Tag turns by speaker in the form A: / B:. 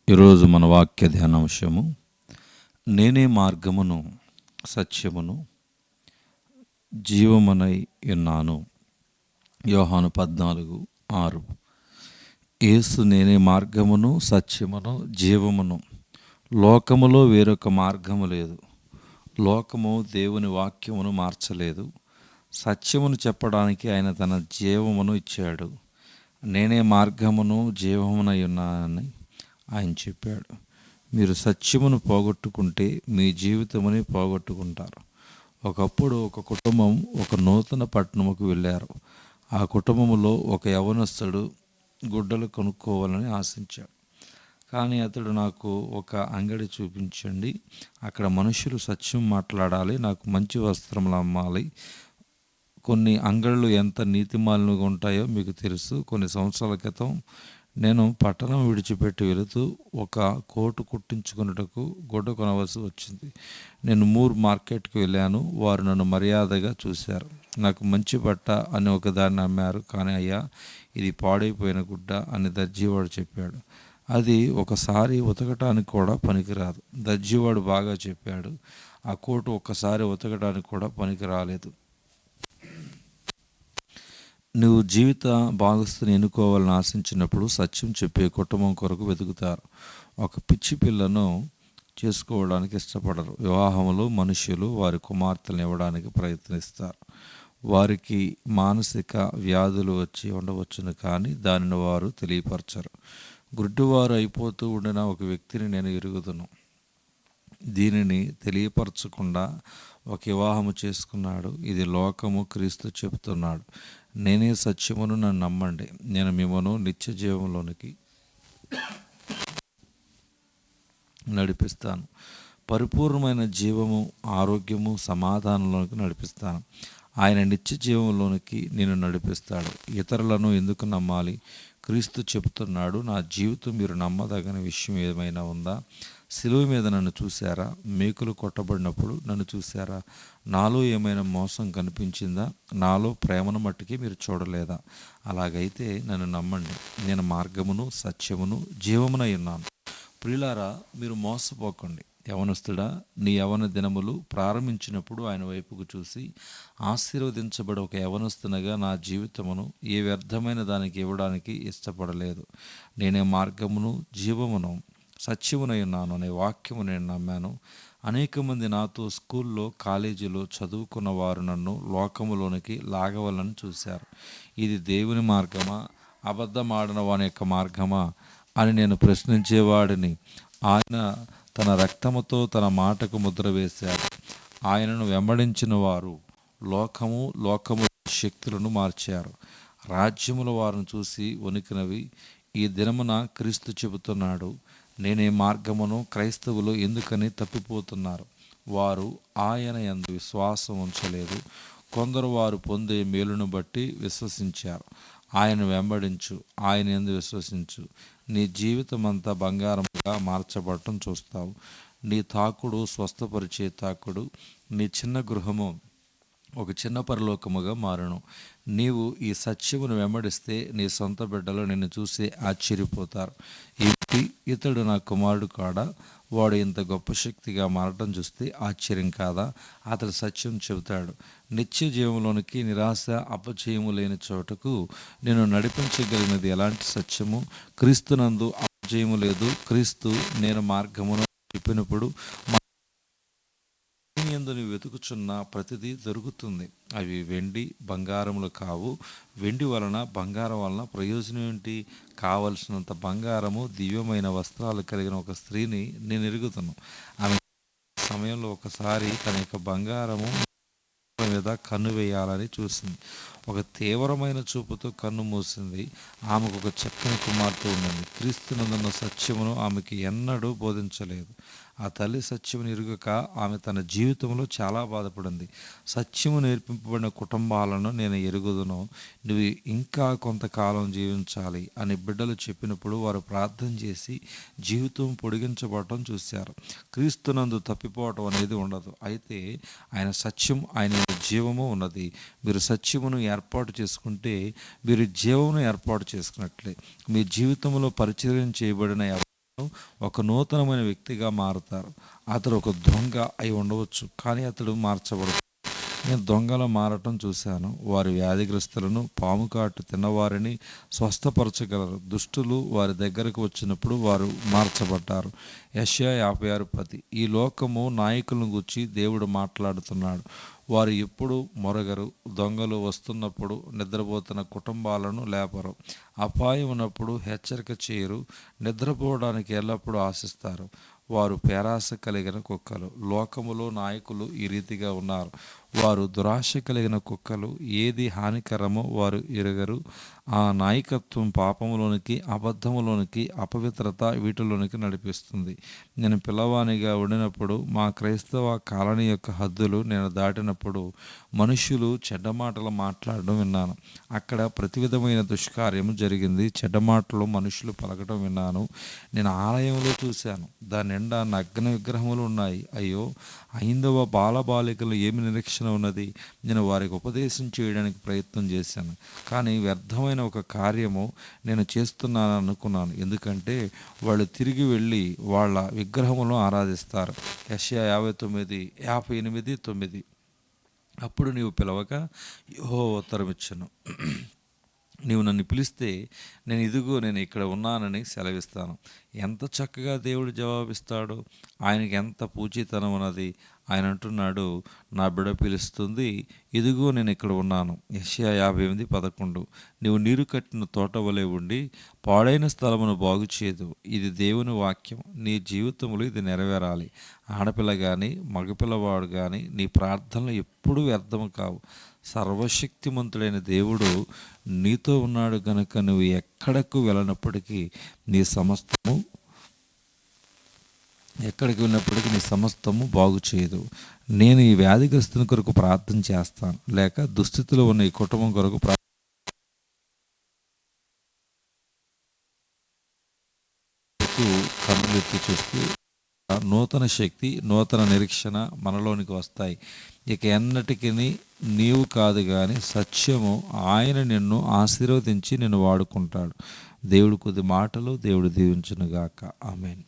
A: ఈరోజు మన వాక్య ధ్యానాంశము, నేనే మార్గమును సత్యమును జీవమునై ఉన్నాను. యోహాను 14:6. యేసు నేనే మార్గమును సత్యమును జీవమును. లోకములో వేరొక మార్గము లేదు. లోకము దేవుని వాక్యమును మార్చలేదు. సత్యమును చెప్పడానికి ఆయన తన జీవమును ఇచ్చాడు. నేనే మార్గమును జీవమునై ఉన్నానని ఆయన చెప్పాడు. మీరు సత్యమును పోగొట్టుకుంటే మీ జీవితముని పోగొట్టుకుంటారు. ఒకప్పుడు ఒక కుటుంబం ఒక నూతన పట్టణముకు వెళ్ళారు. ఆ కుటుంబంలో ఒక యవనస్తుడు గుడ్డలు కొనుక్కోవాలని ఆశించాడు. కానీ అతడు, నాకు ఒక అంగడి చూపించండి, అక్కడ మనుషులు సత్యం మాట్లాడాలి, నాకు మంచి వస్త్రములు అమ్మాలి. కొన్ని అంగళ్ళు ఎంత నీతిమాలినగా ఉంటాయో మీకు తెలుసు. కొన్ని సంవత్సరాల క్రితం నేను పట్టణం విడిచిపెట్టి వెళుతూ ఒక కోటు కుట్టించుకున్నటకు గుడ్డ కొనవలసి వచ్చింది. నేను మూర్ మార్కెట్కి వెళ్ళాను. వారు నన్ను మర్యాదగా చూశారు. నాకు మంచి బట్ట అని ఒకదాన్ని అమ్మారు. కానీ అయ్యా, ఇది పాడైపోయిన గుడ్డ అని దర్జీవాడు చెప్పాడు. అది ఒకసారి ఉతకటానికి కూడా పనికిరాదు. దర్జీవాడు బాగా చెప్పాడు. ఆ కోటు ఒక్కసారి ఉతకడానికి కూడా పనికి రాలేదు. నువ్వు జీవిత భాగస్థుని ఎన్నుకోవాలని ఆశించినప్పుడు సత్యం చెప్పే కుటుంబం కొరకు వెతుకుతారు. ఒక పిచ్చి పిల్లను చేసుకోవడానికి ఇష్టపడరు. వివాహంలో మనుషులు వారి కుమార్తెలను ఇవ్వడానికి ప్రయత్నిస్తారు. వారికి మానసిక వ్యాధులు వచ్చి ఉండవచ్చును, కానీ దానిని వారు తెలియపరచరు. గుడ్డివారు అయిపోతూ ఉండిన ఒక వ్యక్తిని నేను ఎరుగుదును. దీనిని తెలియపరచకుండా ఒక వివాహము చేసుకున్నాడు. ఇది లోకము. క్రీస్తు చెబుతున్నాడు, నేనే సత్యమును, నన్ను నమ్మండి, నేను మిమ్మను నిత్య జీవంలోనికి నడిపిస్తాను. పరిపూర్ణమైన జీవము, ఆరోగ్యము, సమాధానంలోనికి నడిపిస్తాను. ఆయన నిత్య జీవంలోనికి నేను నడిపిస్తాడు. ఇతరులను ఎందుకు నమ్మాలి? క్రీస్తు చెబుతున్నాడు, నా జీవితం మీరు నమ్మదగిన విషయం ఏమైనా ఉందా? సిలువ మీద నన్ను చూశారా? మేకులు కొట్టబడినప్పుడు నన్ను చూశారా? నాలో ఏమైనా మోసం కనిపించిందా? నాలో ప్రేమను మట్టుకి మీరు చూడలేదా? అలాగైతే నన్ను నమ్మండి. నేను మార్గమును సత్యమును జీవమునై ఉన్నాను. ప్రియులారా, మీరు మోసపోకండి. యవనస్తుడా, నీ యవన దినములు ప్రారంభించినప్పుడు ఆయన వైపుకు చూసి ఆశీర్వదించబడి ఒక యవనస్తునిగా నా జీవితమును ఏ వ్యర్థమైన దానికి ఇవ్వడానికి ఇష్టపడలేదు. నేనే మార్గమును జీవమును సత్యమునై ఉన్నాను అనే వాక్యము నేను నమ్మాను. అనేక మంది నాతో స్కూల్లో, కాలేజీలో చదువుకున్న వారు నన్ను లోకములోనికి లాగవాలని చూశారు. ఇది దేవుని మార్గమా, అబద్ధమాడిన వాని యొక్క మార్గమా అని నేను ప్రశ్నించేవాడిని. ఆయన తన రక్తముతో తన మాటకు ముద్ర వేశారు. ఆయనను వెంబడించిన వారు లోకము శక్తులను మార్చారు. రాజ్యముల వారిని చూసి వణికినవి. ఈ దినమున క్రీస్తు చెబుతున్నాడు, నేనే మార్గమును. క్రైస్తవులు ఎందుకని తప్పిపోతున్నారు? వారు ఆయన యందు విశ్వాసం ఉంచలేదు. కొందరు వారు పొందే మేలును బట్టి విశ్వసించారు. ఆయన వెంబడించు, ఆయన యందు విశ్వసించు. నీ జీవితం అంతా బంగారముగా మార్చబడటం చూస్తావు. నీ తాకుడు స్వస్థపరిచే తాకుడు, నీ చిన్న గృహము ఒక చిన్న పరలోకముగా మారును. నీవు ఈ సత్యమును వెంబడిస్తే నీ సొంత బిడ్డలు నిన్ను చూసి ఆశ్చర్యపోతారు. ఇతడు నా కుమారుడు కాడా? వాడు ఇంత గొప్ప శక్తిగా మారటం చూస్తే ఆశ్చర్యం కాదా? అతడు సత్యం చెబుతాడు. నిత్య జీవంలోనికి, నిరాశ అపజయము లేని చోటకు నేను నడిపించగలిగినది ఎలాంటి సత్యము? క్రీస్తునందు అపజయము లేదు. క్రీస్తు నేను మార్గమును చెప్పినప్పుడు యందు నువ్వు వెతుకుచున్న ప్రతిదీ దొరుకుతుంది. అవి వెండి బంగారములు కావు. వెండి వలన, బంగారం వలన ప్రయోజనం ఏంటి? కావలసినంత బంగారము, దివ్యమైన వస్త్రాలు కలిగిన ఒక స్త్రీని నేను ఎరుగుతాను. ఆమె సమయంలో ఒకసారి తన యొక్క బంగారము మీద కన్ను వేయాలని చూసింది. ఒక తీవ్రమైన చూపుతో కన్ను మూసింది. ఆమెకు ఒక చక్కని కుమార్తె ఉండింది. క్రీస్తునందున్న సత్యమును ఆమెకి ఎన్నడూ బోధించలేదు. ఆ తల్లి సత్యమును ఎరుగక ఆమె తన జీవితంలో చాలా బాధపడింది. సత్యము నేర్పింపబడిన కుటుంబాలను నేను ఎరుగుదును. నువ్వు ఇంకా కొంతకాలం జీవించాలి అని బిడ్డలు చెప్పినప్పుడు వారు ప్రార్థన చేసి జీవితం పొడిగించబడటం చూశారు. క్రీస్తునందు తప్పిపోవటం అనేది ఉండదు. అయితే ఆయన సత్యం, ఆయన జీవము ఉన్నది. మీరు సత్యమును ఏర్పాటు చేసుకుంటే మీరు జీవమును ఏర్పాటు చేసుకున్నట్లే. మీ జీవితంలో పరిచర్యం చేయబడిన ఒక నూతనమైన వ్యక్తిగా మారతారు. అతడు ఒక దొంగ అయి ఉండవచ్చు, కానీ అతడు మార్చబడతాడు. నేను దొంగల మారటం చూశాను. వారి వ్యాధిగ్రస్తులను, పాము కాటు తిన్నవారిని స్వస్థపరచగలరు. దుష్టులు వారి దగ్గరకు వచ్చినప్పుడు వారు మార్చబడ్డారు. యెషయా 56:10. ఈ లోకము నాయకులను గురించి దేవుడు మాట్లాడుతున్నాడు. వారు ఎప్పుడు మొరగరు. దొంగలు వస్తున్నప్పుడు నిద్రపోతున్న కుటుంబాలను లేపరు. అపాయం ఉన్నప్పుడు హెచ్చరిక చేయరు. నిద్రపోవడానికి ఎల్లప్పుడూ ఆశిస్తారు. వారు పేరాశ కలిగిన కుక్కలు. లోకములో నాయకులు ఈ రీతిగా ఉన్నారు. వారు దురాశ కలిగిన కుక్కలు. ఏది హానికరమో వారు ఎరుగరు. ఆ నాయకత్వం పాపములోనికి, అబద్ధములోనికి, అపవిత్రత వీటిలోనికి నడిపిస్తుంది. నేను పిల్లవానిగా ఉండినప్పుడు మా క్రైస్తవ కాలనీ యొక్క హద్దులు నేను దాటినప్పుడు మనుష్యులు చెడ్డ మాటలు మాట్లాడడం విన్నాను. అక్కడ ప్రతి విధమైన దుష్కార్యము జరిగింది. చెడ్డ మాటలు మనుషులు పలకడం విన్నాను. నేను ఆలయంలో చూశాను. దాని నిండా నగ్న విగ్రహములు ఉన్నాయి. అయ్యో, హైందవ బాలబాలికలు ఏమి నిరీక్షణ ఉన్నది? నేను వారికి ఉపదేశం చేయడానికి ప్రయత్నం చేశాను, కానీ వ్యర్థమైన ఒక కార్యము నేను చేస్తున్నానని అనుకున్నాను. ఎందుకంటే వాళ్ళు తిరిగి వెళ్ళి వాళ్ళ విగ్రహములను ఆరాధిస్తారు. యెషయా 58:9. అప్పుడు నీవు పిలవగా యెహోవా ఉత్తరమిచ్చెను. నీవు నన్ను పిలిస్తే నేను ఇక్కడ ఉన్నానని సెలవిస్తాను. ఎంత చక్కగా దేవుడు జవాబిస్తాడో! ఆయనకి ఎంత పూచితనం ఉన్నది. ఆయన అంటున్నాడు, నా బిడ్డ పిలుస్తుంది, ఇదిగో నేను ఇక్కడ ఉన్నాను. యెషయా 58:11. నీవు నీరు కట్టిన తోట వలె ఉండి పాడైన స్థలమును బాగు చేయదు. ఇది దేవుని వాక్యం. నీ జీవితంలో ఇది నెరవేరాలి. ఆడపిల్ల కానీ మగపిల్లవాడు కానీ నీ ప్రార్థనలు ఎప్పుడూ వ్యర్థము కావు. సర్వశక్తిమంతుడైన దేవుడు నీతో ఉన్నాడు గనుక నువ్వు ఎక్కడకు వెళ్ళినప్పటికీ నీ సమస్తము బాగు చేయదు. నేను ఈ వ్యాధిగ్రస్తుని కొరకు ప్రార్థన చేస్తాను, లేక దుస్థితిలో ఉన్న ఈ కుటుంబం కొరకు కన్నులెత్తి చూస్తూ నూతన శక్తి, నూతన నిరీక్షణ మనలోనికి వస్తాయి. ఇక ఎన్నటికీ నీవు కాదు కానీ సత్యము ఆయన నిన్ను ఆశీర్వదించి నిన్ను వాడుకుంటాడు. దేవుడు కొద్ది మాటలు దేవుడు దీవించునుగాక. ఆమేన్.